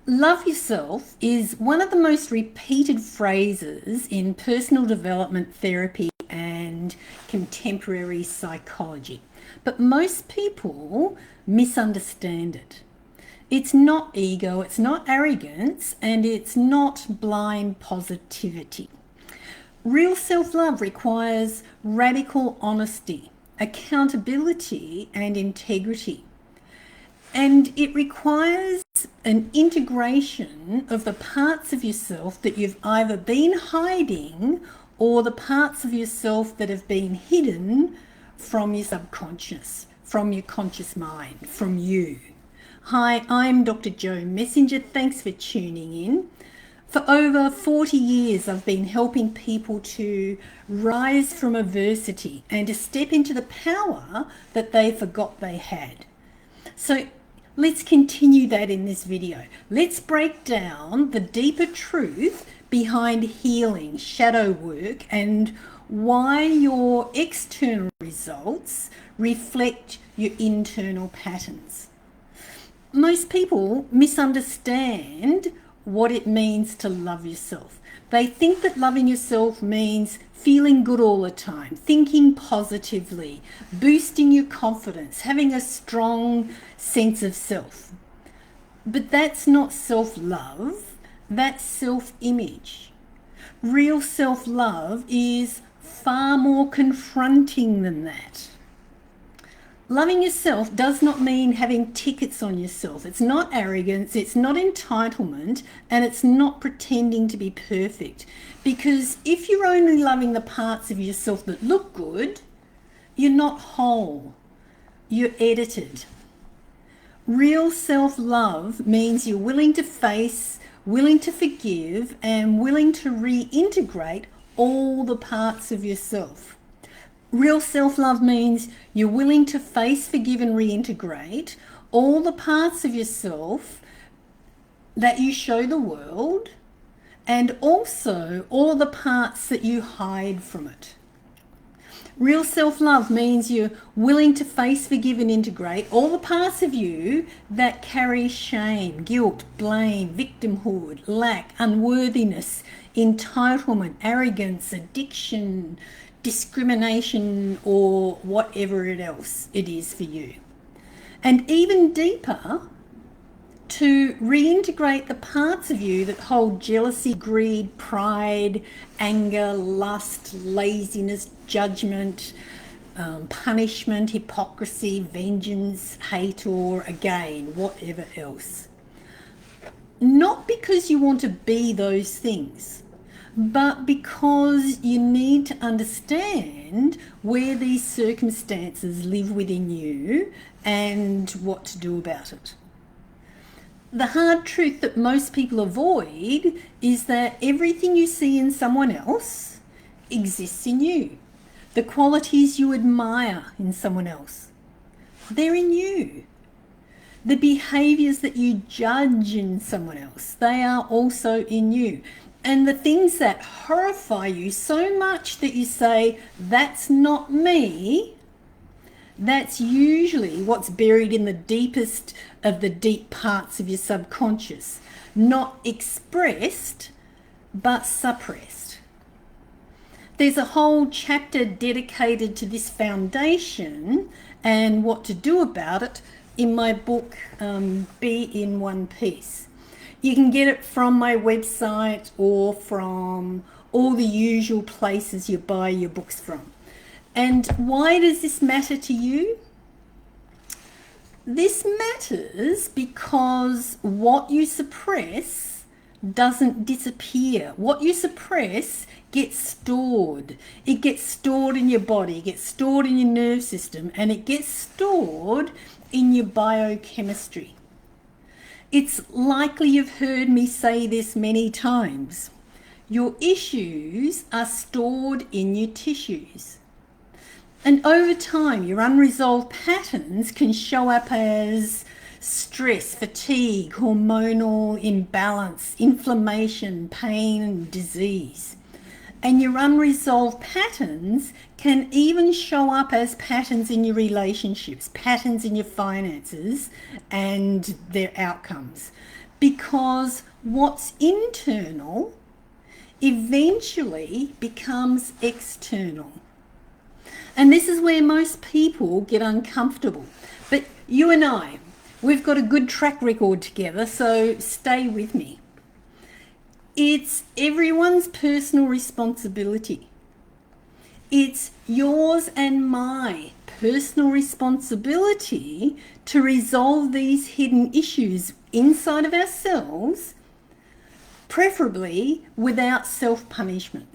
Love yourself is one of the most repeated phrases in personal development therapy and contemporary psychology. But most people misunderstand it. It's not ego, it's not arrogance, and it's not blind positivity. Real self love requires radical honesty, accountability, and integrity. And it requires an integration of the parts of yourself that you've either been hiding or the parts of yourself that have been hidden from your subconscious, from your conscious mind, from you. Hi, I'm Dr. Jo Messenger. Thanks for tuning in. For over 40 years, I've been helping people to rise from adversity and to step into the power that they forgot they had. So let's continue that in this video. Let's break down the deeper truth behind healing, shadow work, and why your external results reflect your internal patterns. Most people misunderstand what it means to love yourself. They think that loving yourself means feeling good all the time, thinking positively, boosting your confidence, having a strong sense of self. But that's not self-love, that's self-image. Real self-love is far more confronting than that. Loving yourself does not mean having tickets on yourself. It's not arrogance, it's not entitlement, and it's not pretending to be perfect. Because if you're only loving the parts of yourself that look good, you're not whole. You're edited. Real self-love means you're willing to face, willing to forgive, and willing to reintegrate all the parts of yourself. Real self-love means you're willing to face, forgive, and reintegrate all the parts of yourself that you show the world, and also all the parts that you hide from it. Real self-love means you're willing to face, forgive, and integrate all the parts of you that carry shame, guilt, blame, victimhood, lack, unworthiness, entitlement, arrogance, addiction, discrimination, or whatever else it is for you. And even deeper, to reintegrate the parts of you that hold jealousy, greed, pride, anger, lust, laziness, judgment, punishment, hypocrisy, vengeance, hate, or again, whatever else. Not because you want to be those things, but because you need to understand where these circumstances live within you and what to do about it. The hard truth that most people avoid is that everything you see in someone else exists in you. The qualities you admire in someone else, they're in you. The behaviors that you judge in someone else, they are also in you. And the things that horrify you so much that you say, that's not me, that's usually what's buried in the deepest of the deep parts of your subconscious. Not expressed, but suppressed. There's a whole chapter dedicated to this foundation and what to do about it in my book, Be in One Piece. You can get it from my website or from all the usual places you buy your books from. And why does this matter to you? This matters because what you suppress doesn't disappear. What you suppress gets stored. It gets stored in your body, it gets stored in your nerve system, and it gets stored in your biochemistry. It's likely you've heard me say this many times. Your issues are stored in your tissues. And over time, your unresolved patterns can show up as stress, fatigue, hormonal imbalance, inflammation, pain, and disease. And your unresolved patterns can even show up as patterns in your relationships, patterns in your finances and their outcomes. because what's internal eventually becomes external. And this is where most people get uncomfortable. But you and I, we've got a good track record together, so stay with me. It's everyone's personal responsibility. It's yours and my personal responsibility to resolve these hidden issues inside of ourselves, preferably without self-punishment.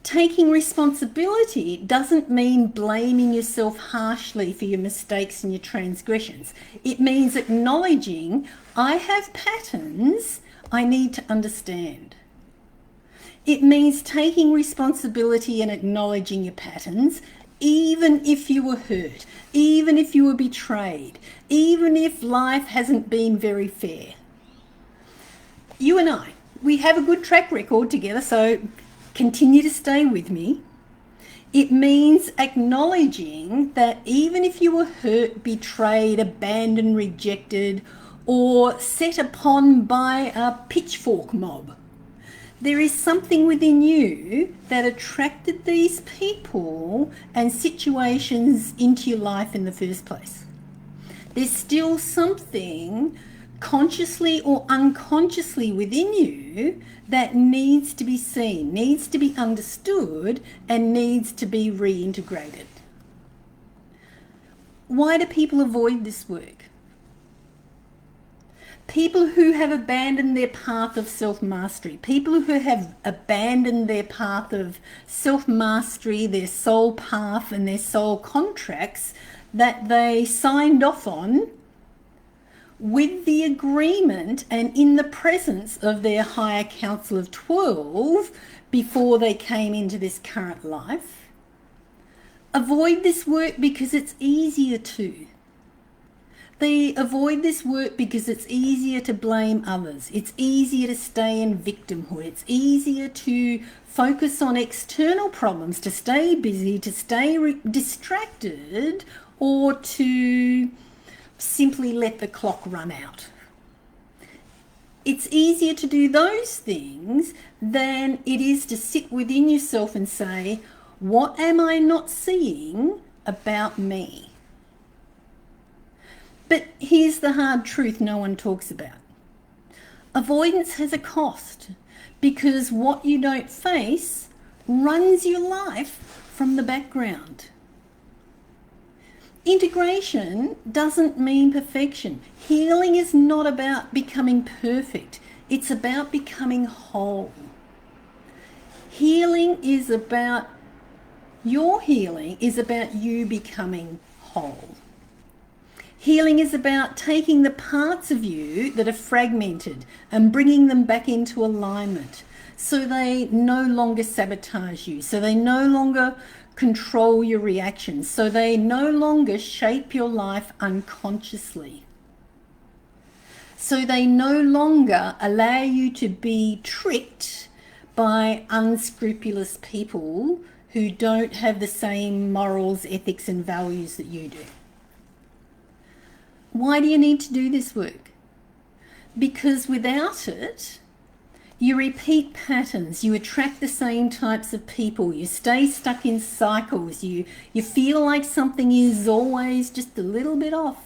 Taking responsibility doesn't mean blaming yourself harshly for your mistakes and your transgressions. It means acknowledging, I have patterns I need to understand. It means taking responsibility and acknowledging your patterns, even if you were hurt, even if you were betrayed, even if life hasn't been very fair. You and I, we have a good track record together, so continue to stay with me. It means acknowledging that even if you were hurt, betrayed, abandoned, rejected, or set upon by a pitchfork mob, there is something within you that attracted these people and situations into your life in the first place. There's still something consciously or unconsciously within you that needs to be seen, needs to be understood, and needs to be reintegrated. Why do people avoid this work? People who have abandoned their path of self-mastery, people who have abandoned their path of self-mastery, their soul path and their soul contracts that they signed off on with the agreement and in the presence of their higher council of 12 before they came into this current life. Avoid this work because it's easier to. They avoid this work because it's easier to blame others. It's easier to stay in victimhood. It's easier to focus on external problems, to stay busy, to stay distracted, or to simply let the clock run out. It's easier to do those things than it is to sit within yourself and say, what am I not seeing about me? But here's the hard truth no one talks about. Avoidance has a cost because what you don't face runs your life from the background. Integration doesn't mean perfection. Healing is not about becoming perfect. It's about becoming whole. Your healing is about you becoming whole. Healing is about taking the parts of you that are fragmented and bringing them back into alignment so they no longer sabotage you, so they no longer control your reactions, so they no longer shape your life unconsciously, so they no longer allow you to be tricked by unscrupulous people who don't have the same morals, ethics, and values that you do. Why do you need to do this work? Because without it, you repeat patterns, you attract the same types of people, you stay stuck in cycles, you feel like something is always just a little bit off.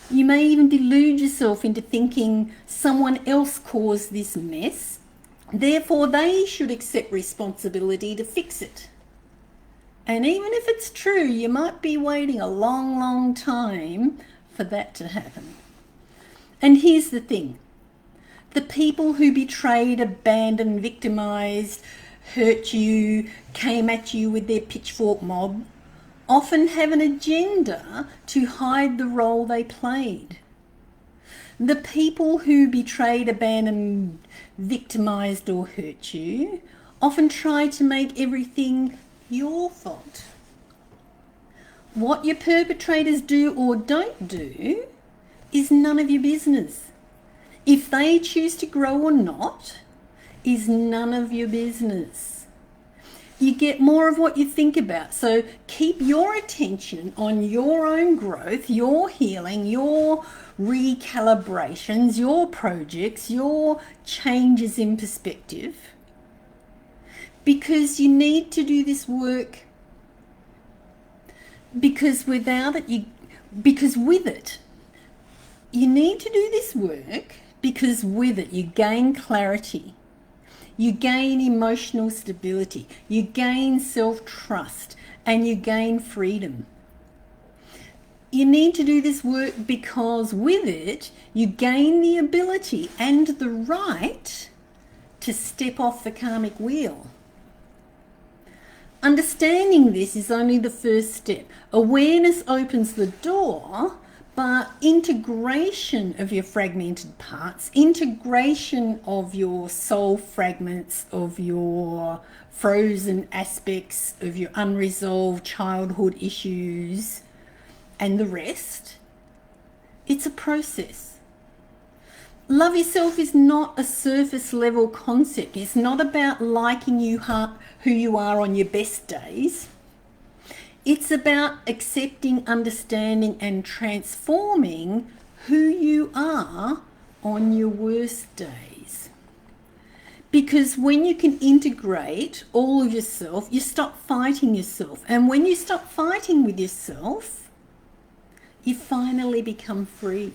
You may even delude yourself into thinking someone else caused this mess, therefore they should accept responsibility to fix it. And even if it's true, you might be waiting a long, long time for that to happen. And here's the thing. The people who betrayed, abandoned, victimized, hurt you, came at you with their pitchfork mob, often have an agenda to hide the role they played. The people who betrayed, abandoned, victimized, or hurt you often try to make everything your fault. What your perpetrators do or don't do is none of your business. If they choose to grow or not is none of your business. You get more of what you think about. So keep your attention on your own growth, your healing, your recalibrations, your projects, your changes in perspective, because you need to do this work, because with it, you need to do this work, because with it you gain clarity, you gain emotional stability, you gain self-trust, and you gain freedom. You need to do this work because with it you gain the ability and the right to step off the karmic wheel. Understanding this is only the first step. Awareness opens the door, but integration of your fragmented parts, integration of your soul fragments, of your frozen aspects, of your unresolved childhood issues, and the rest, it's a process. Love yourself is not a surface level concept. It's not about liking who you are on your best days. It's about accepting, understanding, and transforming who you are on your worst days. Because when you can integrate all of yourself, you stop fighting yourself. And when you stop fighting with yourself, you finally become free.